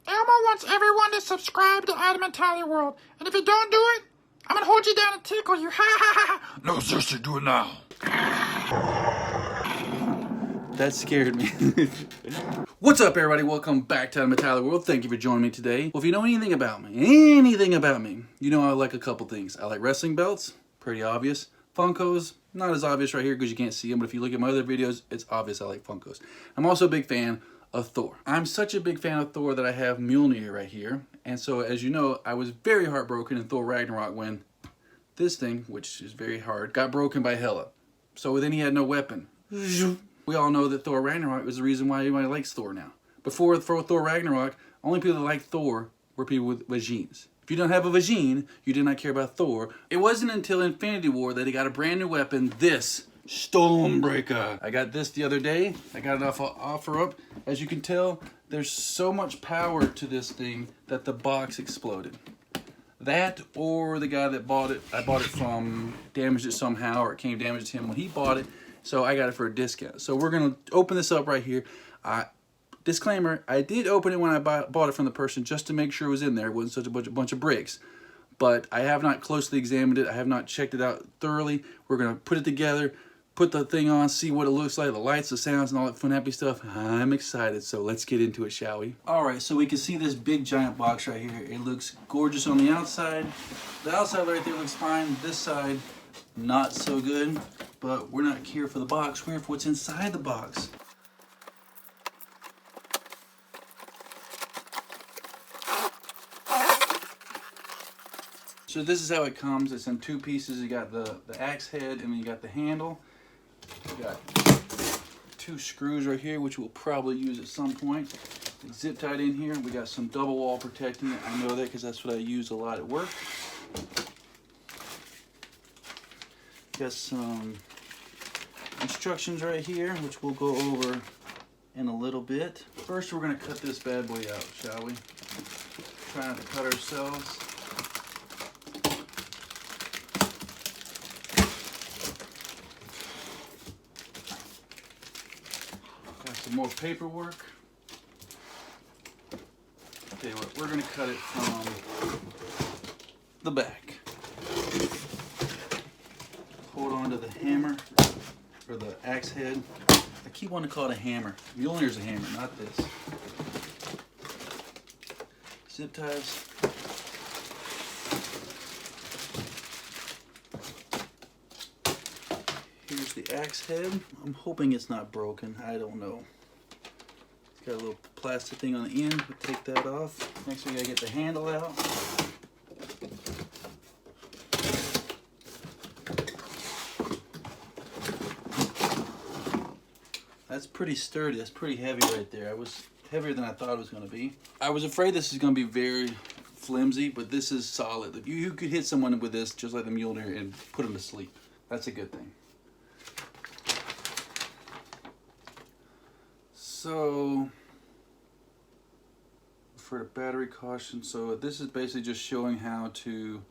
Elmo wants everyone to subscribe to Adamantially World. And if you don't do it, I'm gonna hold you down and tickle you. Ha ha ha ha. No, seriously, do it now. That scared me. What's up, everybody? Welcome back to Adamantially World. Thank you for joining me today. Well, if you know anything about me, you know I like a couple things. I like wrestling belts, pretty obvious. Funkos, not as obvious right here because you can't see them, but if you look at my other videos, it's obvious I like Funkos. I'm also a big fan of Thor. I'm such a big fan of Thor that I have Mjolnir right here. And so, as you know, I was very heartbroken in Thor Ragnarok when this thing, which is very hard, got broken by Hela. So then he had no weapon. We all know that Thor Ragnarok was the reason why everybody likes Thor now. Before Thor Ragnarok, only people that liked Thor were people with vagines. If you don't have a vagine, you did not care about Thor. It wasn't until Infinity War that he got a brand new weapon, this Stormbreaker. I got this the other day. I got it off of OfferUp. As you can tell, there's so much power to this thing that the box exploded. That or the guy that bought it, I bought it from, damaged it somehow, or it came damaged to him when he bought it. So I got it for a discount. So we're going to open this up right here. Disclaimer, I did open it when I bought it from the person just to make sure it was in there. It wasn't such a bunch of bricks. But I have not closely examined it. I have not checked it out thoroughly. We're going to put it together, put the thing on, see what it looks like, the lights, the sounds, and all that fun happy stuff. I'm excited, so let's get into it, shall we? Alright, so we can see this big giant box right here. It looks gorgeous on the outside. The outside right there looks fine. This side, not so good. But we're not here for the box, we're here for what's inside the box. So this is how it comes. It's in two pieces. You got the axe head and then you got the handle. You got two screws right here, which we'll probably use at some point. It's zip tied in here. We got some double wall protecting it. I know that because that's what I use a lot at work. Got some instructions right here, which we'll go over in a little bit. First, we're going to cut this bad boy out, shall we? Try not to cut ourselves. Got some more paperwork. Okay, we're going to cut it from the back. Hold on to the hammer, or the axe head. I keep wanting to call it a hammer. Mjolnir's a hammer, not this. Zip ties. Here's the axe head. I'm hoping it's not broken. I don't know. It's got a little plastic thing on the end. We'll take that off. Next we gotta get the handle out. That's pretty sturdy. That's pretty heavy right there. It was heavier than I thought it was going to be. I was afraid this is going to be very flimsy, but this is solid. You could hit someone with this just like the Mjolnir and put them to sleep. That's a good thing. So, for the battery caution, so this is basically just showing how to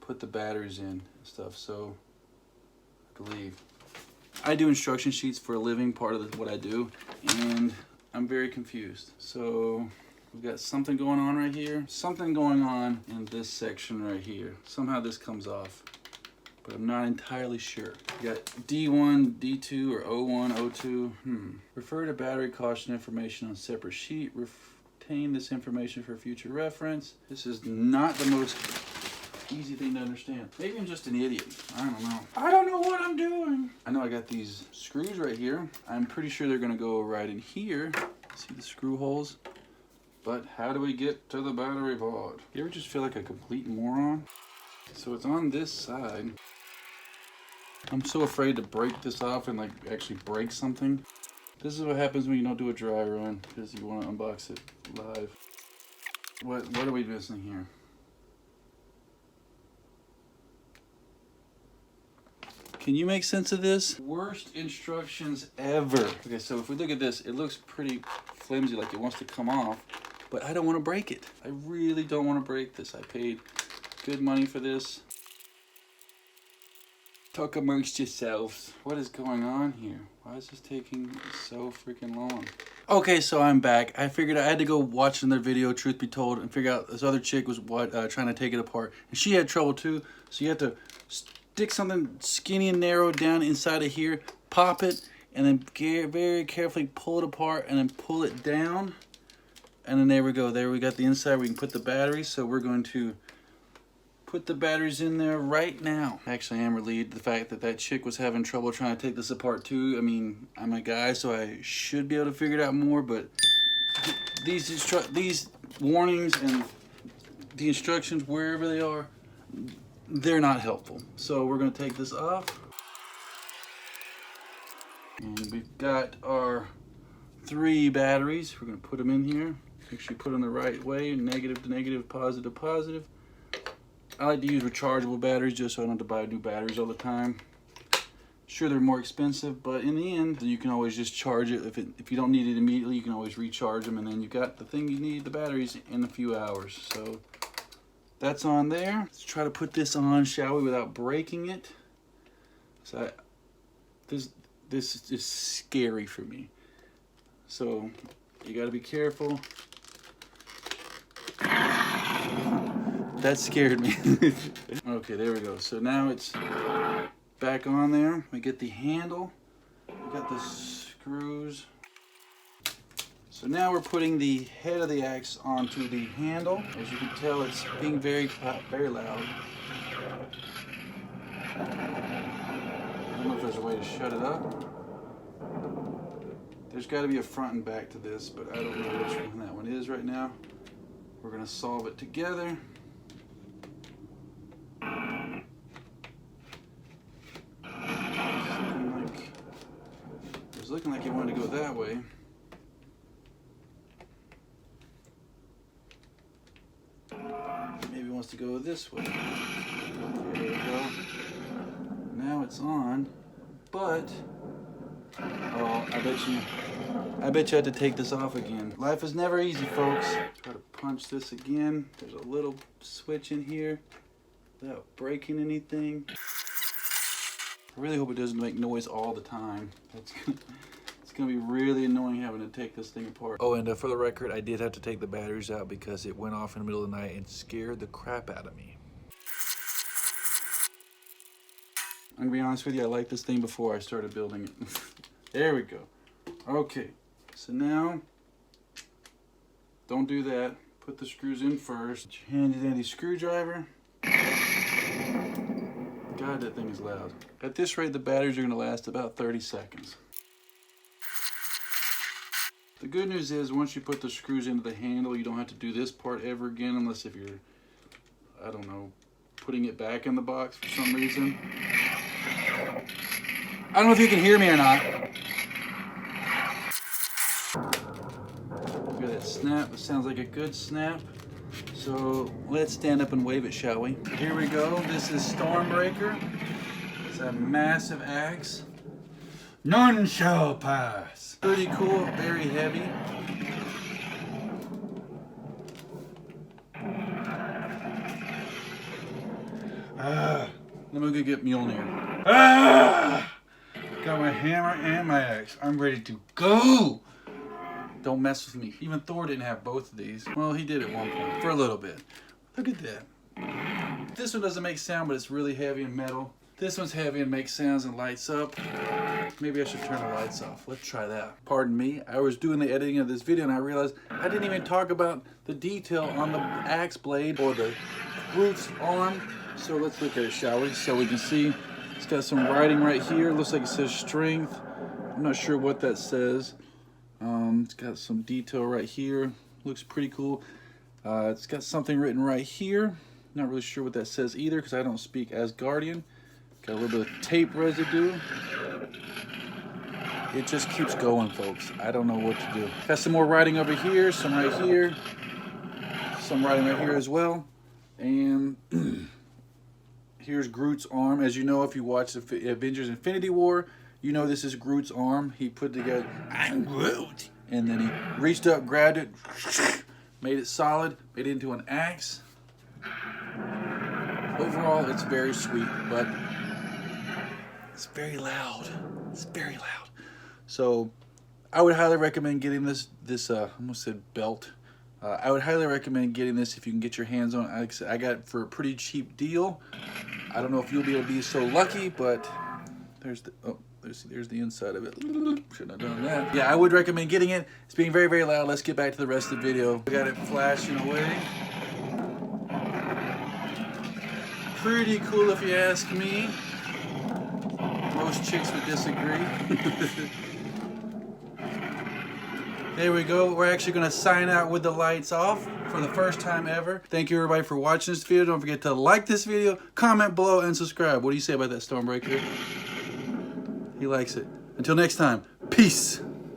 put the batteries in and stuff. So, I believe. I do instruction sheets for a living, part of what I do, and I'm very confused. So we've got something going on right here, something going on in this section right here. Somehow this comes off, but I'm not entirely sure. We got D1, D2, or O1, O2. Refer to battery caution information on separate sheet. Retain this information for future reference. This is not the most easy thing to understand. Maybe I'm just an idiot. I don't know. I don't know what I'm doing. I know I got these screws right here. I'm pretty sure they're gonna go right in here. See the screw holes? But how do we get to the battery pod? You ever just feel like a complete moron? So it's on this side. I'm so afraid to break this off and like actually break something. This is what happens when you don't do a dry run because you want to unbox it live. What are we missing here? Can you make sense of this? Worst instructions ever. Okay, so if we look at this, it looks pretty flimsy, like it wants to come off, but I don't want to break it. I really don't want to break this. I paid good money for this. Talk amongst yourselves. What is going on here? Why is this taking so freaking long? Okay, so I'm back. I figured I had to go watch another video, truth be told, and figure out this other chick was trying to take it apart. And she had trouble too, so you have to stick something skinny and narrow down inside of here, pop it, and then very carefully pull it apart and then pull it down. And then there we go. There we got the inside where you can put the batteries. So we're going to put the batteries in there right now. Actually, I am relieved the fact that that chick was having trouble trying to take this apart too. I mean, I'm a guy, so I should be able to figure it out more, but these warnings and the instructions, wherever they are, they're not helpful. So we're gonna take this off. And we've got our 3 batteries. We're gonna put them in here. Make sure you put them the right way, negative to negative, positive to positive. I like to use rechargeable batteries just so I don't have to buy new batteries all the time. Sure, they're more expensive, but in the end, you can always just charge it. If you don't need it immediately, you can always recharge them, and then you got the thing you need, the batteries, in a few hours. So that's on there. Let's try to put this on, shall we, without breaking it. So this is scary for me. So you got to be careful. That scared me. Okay, there we go. So now it's back on there. We get the handle. We got the screws. So now we're putting the head of the axe onto the handle. As you can tell, it's being very loud. I don't know if there's a way to shut it up. There's got to be a front and back to this, but I don't know which one that one is right now. We're going to solve it together. It's looking like he wanted to go that way. Maybe he wants to go this way. There we go. Now it's on, but oh, I bet you had to take this off again. Life is never easy, folks. Try to punch this again. There's a little switch in here without breaking anything. I really hope it doesn't make noise all the time. It's gonna be really annoying having to take this thing apart. Oh, and for the record, I did have to take the batteries out because it went off in the middle of the night and scared the crap out of me. I'm gonna be honest with you, I liked this thing before I started building it. There we go. Okay, so now, don't do that. Put the screws in first. Handy dandy screwdriver. God, that thing is loud. At this rate, the batteries are gonna last about 30 seconds. The good news is, once you put the screws into the handle, you don't have to do this part ever again, unless if you're, I don't know, putting it back in the box for some reason. I don't know if you can hear me or not. Look at that snap. It sounds like a good snap. So let's stand up and wave it, shall we? Here we go. This is Stormbreaker. It's a massive axe. None shall pass. Pretty cool, very heavy. Let me go get Mjolnir. Got my hammer and my axe. I'm ready to go. Don't mess with me. Even Thor didn't have both of these. Well, he did at one point, for a little bit. Look at that. This one doesn't make sound, but it's really heavy and metal. This one's heavy and makes sounds and lights up. Maybe I should turn the lights off. Let's try that. Pardon me, I was doing the editing of this video and I realized I didn't even talk about the detail on the axe blade or the Groot's arm. So let's look at it, shall we? So we can see it's got some writing right here. Looks like it says strength. I'm not sure what that says. It's got some detail right here. Looks pretty cool. It's got something written right here. Not really sure what that says either because I don't speak Asgardian. Got a little bit of tape residue. It just keeps going, folks. I don't know what to do. Got some more writing over here, some right here, some writing right here as well. And here's Groot's arm. As you know, if you watch the Avengers Infinity War, you know this is Groot's arm. He put together, I'm Groot. And then he reached up, grabbed it, made it solid, made it into an axe. Overall, it's very sweet, but it's very loud. It's very loud. So I would highly recommend getting this I almost said belt. I would highly recommend getting this if you can get your hands on it. Like I said, I got it for a pretty cheap deal. I don't know if you'll be able to be so lucky, but there's the inside of it. Shouldn't have done that. Yeah, I would recommend getting it. It's being very, very loud. Let's get back to the rest of the video. I got it flashing away. Pretty cool if you ask me. Most chicks would disagree. There we go. We're actually going to sign out with the lights off for the first time ever. Thank you everybody for watching this video. Don't forget to like this video, comment below, and subscribe. What do you say about that, Stormbreaker? He likes it. Until next time, peace.